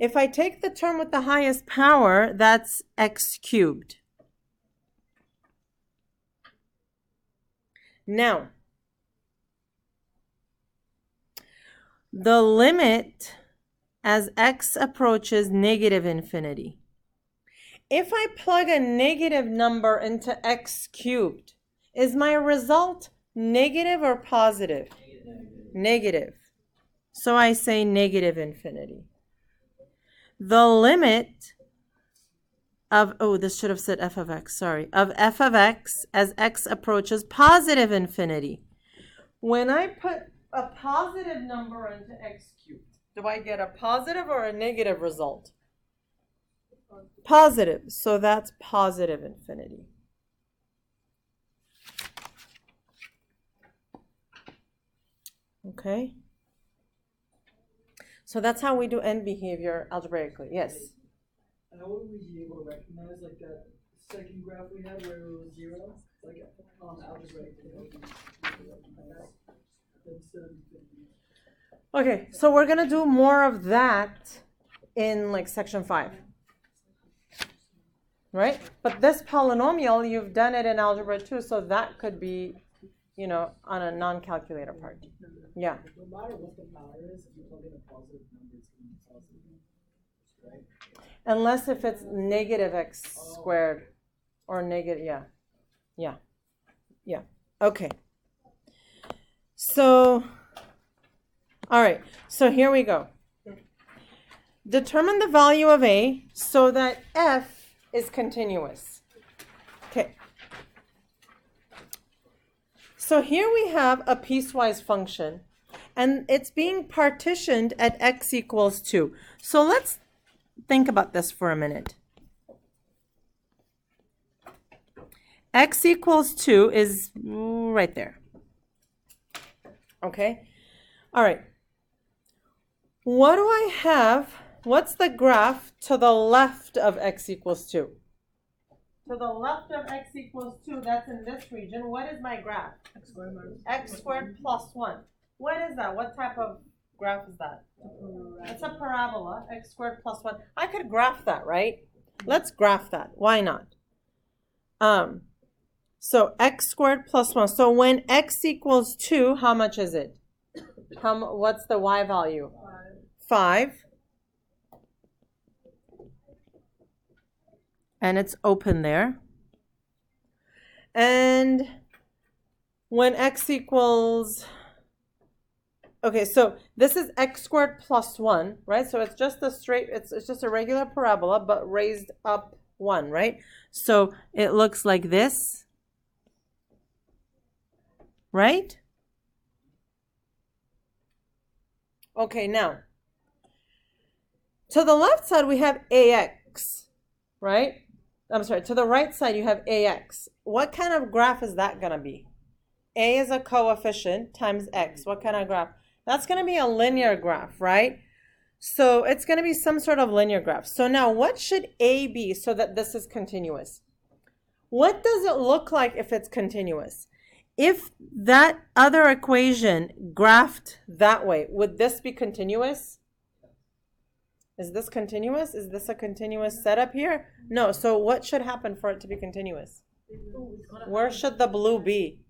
If I take the term with the highest power, that's x cubed. Now, the limit as x approaches negative infinity. If I plug a negative number into x cubed, is my result negative or positive? Negative. So I say negative infinity. The limit of, oh, this should have said f of x, sorry, of f of x as x approaches positive infinity. When I put a positive number into x cubed, do I get a positive or a negative result? Positive, so that's positive infinity. Okay? So that's how we do end behavior algebraically. Yes? How would we be able to recognize like that second graph we had where it was 0? Like algebraic, instead of infinity. Okay, so we're gonna do more of that in like section 5. Right? But this polynomial, you've done it in algebra 2, so that could be, you know, on a non-calculator part. Yeah. No matter what the power is, if you plug in a positive number, it's going to be positive. Right? Unless if it's negative x squared or negative, yeah. Yeah. Yeah. Okay. So, all right. So here we go. Determine the value of a so that f is continuous. Okay. So here we have a piecewise function, and it's being partitioned at x equals 2. So let's think about this for a minute. X equals 2 is right there. Okay? All right. What do I have? What's the graph to the left of x equals 2? To the left of x equals 2, that's in this region. What is my graph? X squared plus 1. What is that? What type of graph is that? It's a parabola, x squared plus 1. I could graph that, right? Let's graph that. Why not? So x squared plus 1. So when x equals 2, how much is it? What's the y value? 5. And it's open there. And when x equals, okay, so this is x squared plus 1, right? So it's just a straight, it's just a regular parabola, but raised up 1, right? So it looks like this, right? Okay, now, to the left side we have ax, right? I'm sorry, to the right side you have ax. What kind of graph is that going to be? A is a coefficient times x. What kind of graph? That's going to be a linear graph, right? So it's going to be some sort of linear graph. So now what should A be so that this is continuous? What does it look like if it's continuous? If that other equation graphed that way, would this be continuous? Is this continuous? Is this a continuous setup here? No. So what should happen for it to be continuous? Where should the blue be?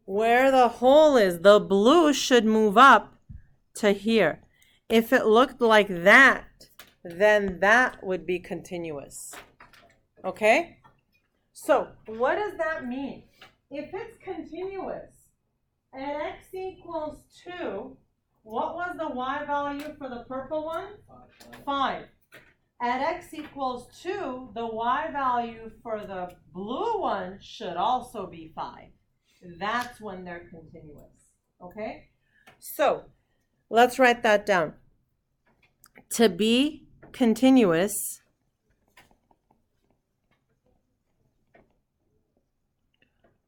Where the hole is. The blue should move up to here. If it looked like that, then that would be continuous. Okay? So what does that mean? If it's continuous at x equals 2, what was the y value for the purple one? 5. At x equals 2, the y value for the blue one should also be 5. That's when they're continuous. Okay? So, let's write that down. To be continuous,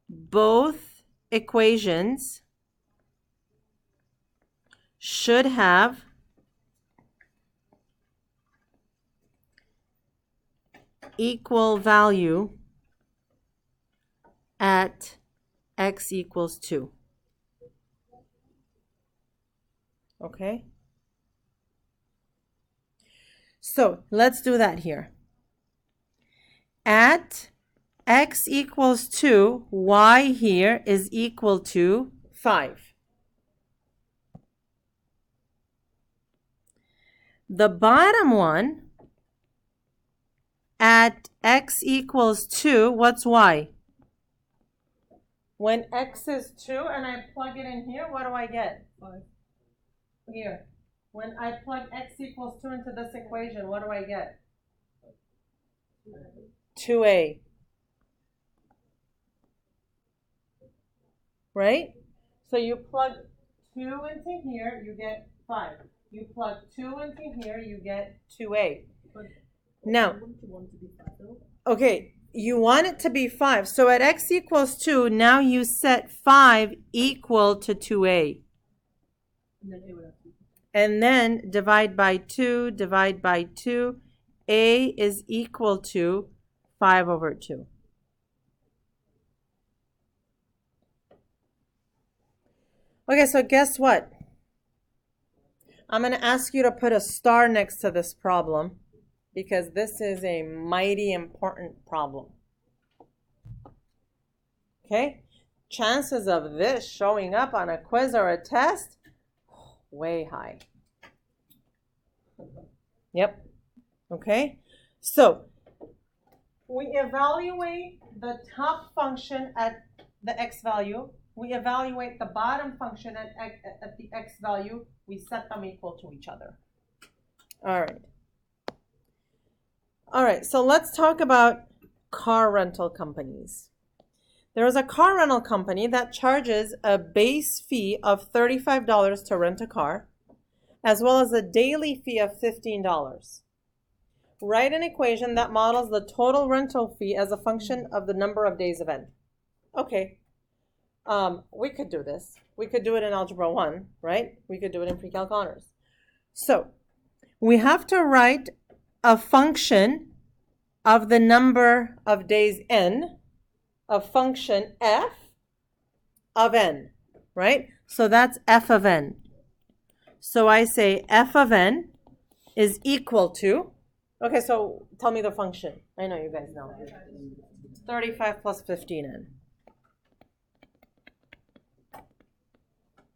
both equations should have equal value at x equals 2. Okay? So let's do that here. At x equals 2, y here is equal to 5. The bottom one, at x equals 2, what's y? When x is 2 and I plug it in here, what do I get? 5. Here. When I plug x equals 2 into this equation, what do I get? 2a. Right? So you plug 2 into here, you get 5. You plug 2 into here, you get 2a. Now, Wouldn't you want it to be 5 though? okay, you want it to be 5. So at x equals 2, now you set 5 equal to 2a. And then A would have to be. And then divide by 2, divide by 2. A is equal to 5 over 2. Okay, so guess what? I'm going to ask you to put a star next to this problem because this is a mighty important problem. Okay? Chances of this showing up on a quiz or a test, way high. Yep. Okay? So, we evaluate the top function at the x value. We evaluate the bottom function at the x value. We set them equal to each other. All right. All right, so let's talk about car rental companies. There is a car rental company that charges a base fee of $35 to rent a car, as well as a daily fee of $15. Write an equation that models the total rental fee as a function of the number of days of N. Okay. We could do this. We could do it in Algebra 1, right? We could do it in Pre-Calc Honors. So, we have to write a function of the number of days N, a function f of N, right? So that's f of N. So I say f of N is equal to, okay, so tell me the function. I know you guys know. 35 plus 15N.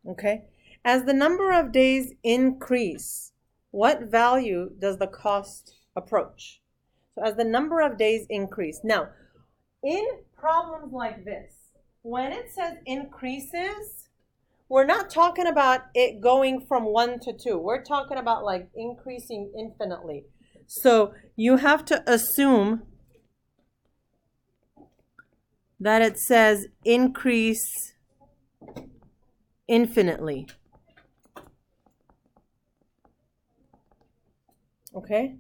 Okay, as the number of days increase, what value does the cost approach? So as the number of days increase. Now, in problems like this, when it says increases, we're not talking about it going from 1 to 2. We're talking about like increasing infinitely. So you have to assume that it says increase infinitely. Okay?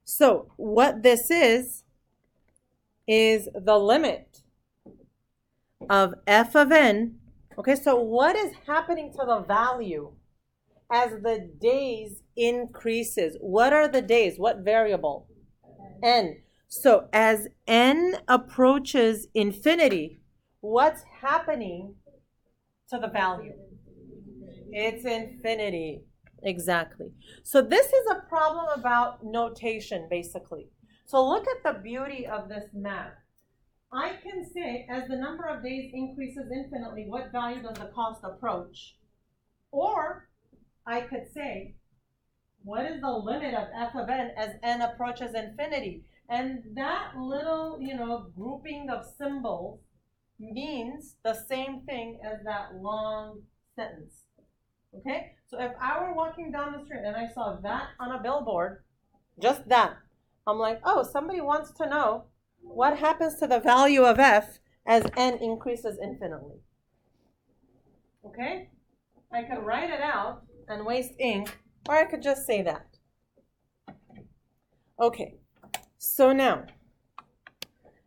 So what this is the limit of f of N. Okay, so what is happening to the value as the days increases? What are the days? What variable? N. So as N approaches infinity, what's happening to the value? It's infinity. Exactly. So this is a problem about notation, basically. So look at the beauty of this math. I can say, as the number of days increases infinitely, what value does the cost approach? Or I could say, what is the limit of f of N as N approaches infinity? And that little, grouping of symbols means the same thing as that long sentence. Okay? So if I were walking down the street and I saw that on a billboard, just that, I'm like, oh, somebody wants to know what happens to the value of f as N increases infinitely. Okay? I could write it out and waste ink, or I could just say that. Okay, so now,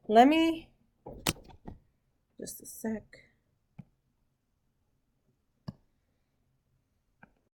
let me, just a sec.